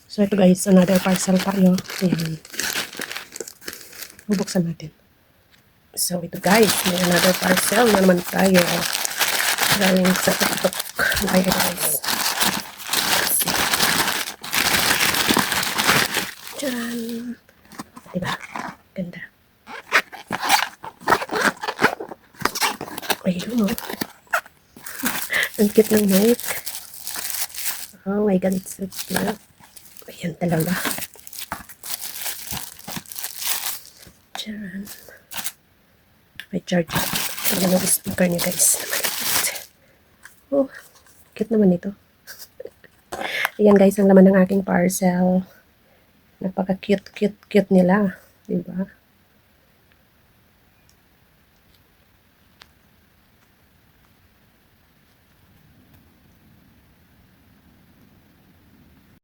So ito guys, another parcel tayo. Ayan. Bubuksan natin. So ito guys, may another parcel na naman tayo. Galing sa TikTok. Ayan guys. Tcharan! Diba? Ganda. Ayun o. Ang cute ng mic. Oh my god, it's so cute. Ayan talaga. Tcharan! May charger. Ayan ang speaker niya guys. Oh, cute naman ito. Ayan guys, ang laman ng aking parcel. Napaka cute nila. Diba?